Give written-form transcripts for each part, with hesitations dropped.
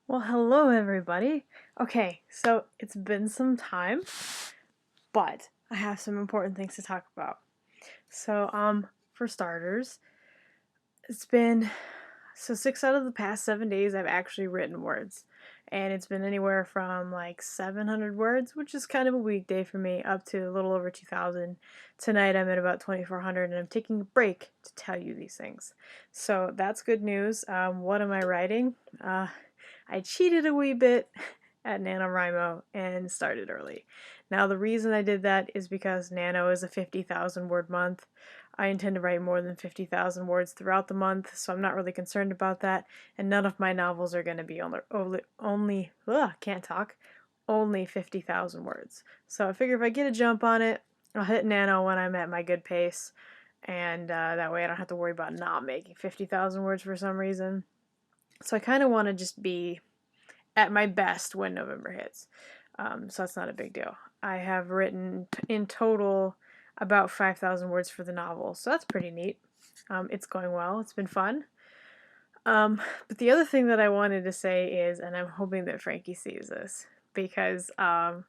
Well, hello everybody. Okay, so it's been some time, but I have some important things to talk about. For starters, it's been 6 out of the past 7 days I've actually written words. And it's been anywhere from like 700 words, which is kind of a weekday for me, up to a little over 2,000. Tonight I'm at about 2,400, and I'm taking a break to tell you these things. So that's good news. What am I writing? I cheated a wee bit at NaNoWriMo and started early. Now, the reason I did that is because Nano is a 50,000 word month. I intend to write more than 50,000 words throughout the month, so I'm not really concerned about that. And none of my novels are going to be only 50,000 words. So I figure if I get a jump on it, I'll hit Nano when I'm at my good pace, and that way I don't have to worry about not making 50,000 words for some reason. So I kind of want to just be at my best when November hits. So that's not a big deal. I have written in total about 5,000 words for the novel, so that's pretty neat. It's going well, it's been fun. But the other thing that I wanted to say is, and I'm hoping that Frankie sees this, because I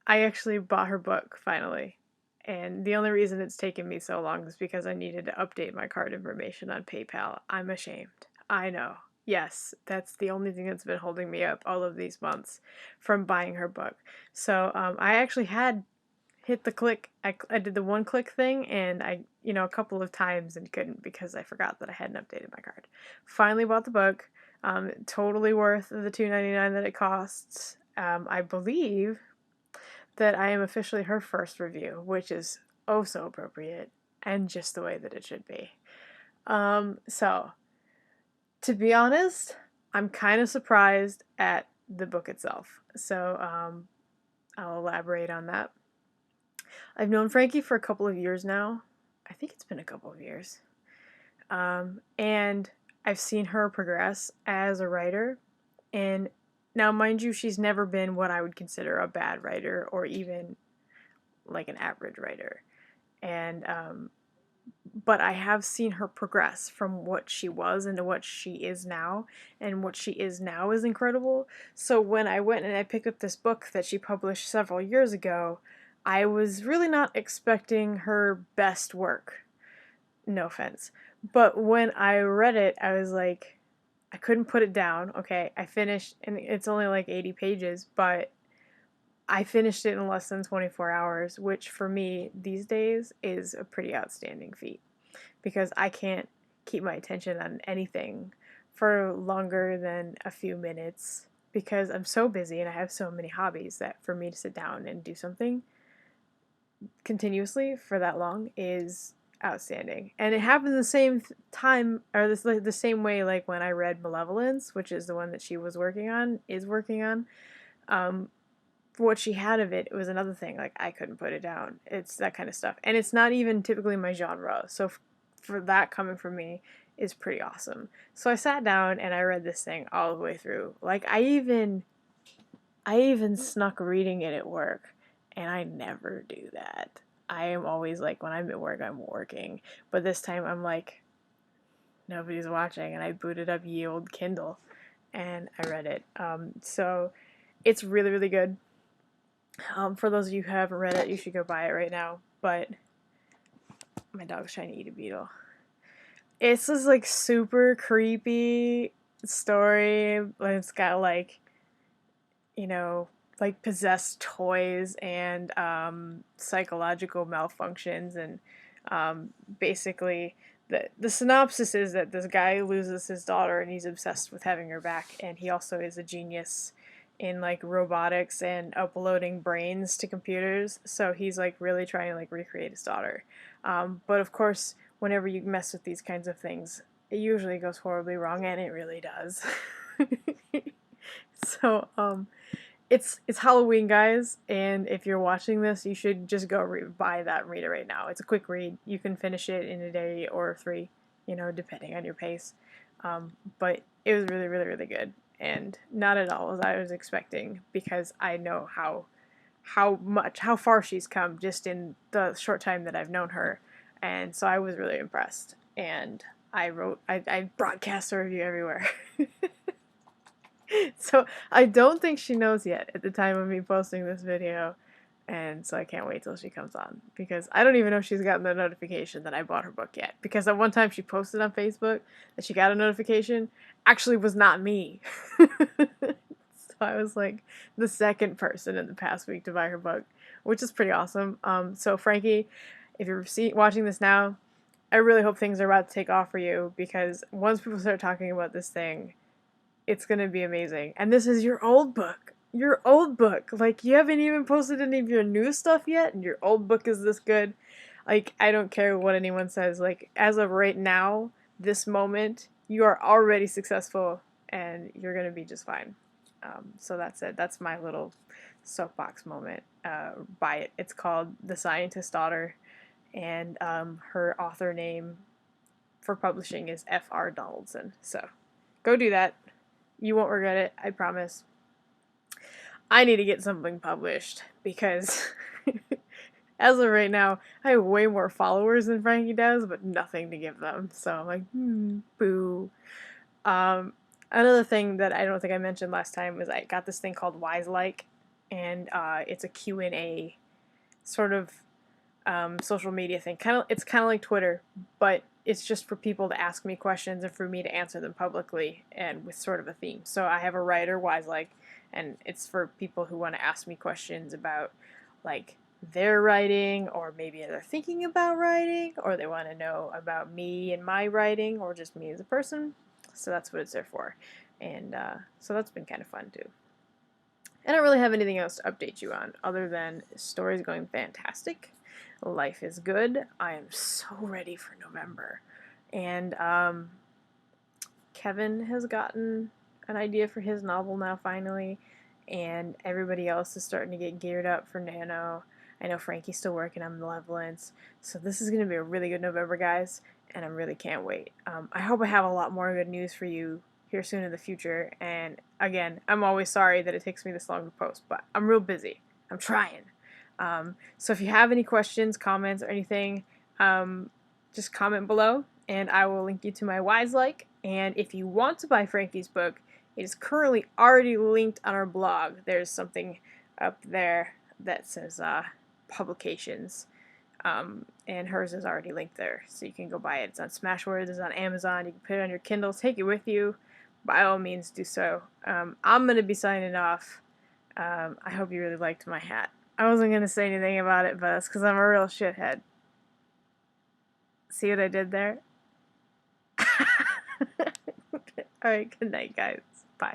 actually bought her book finally. And the only reason it's taken me so long is because I needed to update my card information on PayPal. I'm ashamed. I know. Yes, that's the only thing that's been holding me up all of these months from buying her book. So I actually had hit the click. I did the one click thing, and a couple of times and couldn't because I forgot that I hadn't updated my card. Finally bought the book. Totally worth the $2.99 that it costs. I believe that I am officially her first review, which is oh so appropriate and just the way that it should be. So, to be honest, I'm kind of surprised at the book itself. So, I'll elaborate on that. I've known Frankie for a couple of years now. I think it's been a couple of years. And I've seen her progress as a writer. And now, mind you, she's never been what I would consider a bad writer or even like an average writer. And but I have seen her progress from what she was into what she is now, and what she is now is incredible. So when I went and I picked up this book that she published several years ago, I was really not expecting her best work. No offense. But when I read it, I was like, I couldn't put it down. Okay, I finished, and it's only like 80 pages, but I finished it in less than 24 hours, which for me these days is a pretty outstanding feat because I can't keep my attention on anything for longer than a few minutes because I'm so busy and I have so many hobbies that for me to sit down and do something continuously for that long is outstanding. And it happened the same time, or this like the same way, like when I read Malevolence, which is the one that she was working on, is working on. Um, for what she had of it, it was another thing. Like I couldn't put it down. It's that kind of stuff, and it's not even typically my genre. So for that coming from me is pretty awesome. So I sat down and I read this thing all the way through. Like I even snuck reading it at work, and I never do that. I am always like when I'm at work, I'm working, but this time I'm like nobody's watching, and I booted up ye old Kindle, and I read it. So it's really really good. For those of you who haven't read it, you should go buy it right now. But my dog's trying to eat a beetle. It's this like super creepy story. It's got like, you know, like possessed toys and psychological malfunctions, and basically the synopsis is that this guy loses his daughter and he's obsessed with having her back, and he also is a genius in like robotics and uploading brains to computers, so he's like really trying to like recreate his daughter. But of course, whenever you mess with these kinds of things, it usually goes horribly wrong, and it really does. so it's Halloween, guys, and if you're watching this, you should just go buy that and read it right now. It's a quick read. You can finish it in a day or three, depending on your pace. But it was really, really, really good, and not at all as I was expecting because I know how far she's come just in the short time that I've known her, and so I was really impressed. And I broadcast a review everywhere. So I don't think she knows yet at the time of me posting this video. And so I can't wait till she comes on, because I don't even know if she's gotten the notification that I bought her book yet. Because at one time she posted on Facebook that she got a notification, actually was not me. So I was like the second person in the past week to buy her book, which is pretty awesome. So Frankie, if you're watching this now, I really hope things are about to take off for you, because once people start talking about this thing, it's gonna be amazing. And this is your old book. Your old book. Like, you haven't even posted any of your new stuff yet, and your old book is this good. Like, I don't care what anyone says. Like, as of right now, this moment, you are already successful, and you're gonna be just fine. So that's it. That's my little soapbox moment. Buy it. It's called The Scientist's Daughter, and her author name for publishing is F.R. Donaldson. So go do that. You won't regret it, I promise. I need to get something published, because as of right now, I have way more followers than Frankie does, but nothing to give them. So I'm like, boo. Another thing that I don't think I mentioned last time was I got this thing called Wiselike, and it's a Q&A sort of social media thing. It's kind of like Twitter, but it's just for people to ask me questions and for me to answer them publicly and with sort of a theme. So I have a writer, Wiselike, and it's for people who want to ask me questions about, like, their writing, or maybe they're thinking about writing, or they want to know about me and my writing, or just me as a person. So that's what it's there for. And so that's been kind of fun too. I don't really have anything else to update you on other than story's going fantastic. Life is good. I am so ready for November. And Kevin has gotten an idea for his novel now, finally. And everybody else is starting to get geared up for Nano. I know Frankie's still working on Malevolence. So this is going to be a really good November, guys. And I really can't wait. I hope I have a lot more good news for you here soon in the future. And again, I'm always sorry that it takes me this long to post, but I'm real busy. I'm trying. So if you have any questions, comments, or anything, just comment below, and I will link you to my Wiselike. And if you want to buy Frankie's book, it is currently already linked on our blog. There's something up there that says publications, and hers is already linked there, so you can go buy it. It's on Smashwords, it's on Amazon. You can put it on your Kindle, take it with you. By all means, do so. I'm going to be signing off. I hope you really liked my hat. I wasn't going to say anything about it, but that's because I'm a real shithead. See what I did there? Alright, good night, guys. Bye.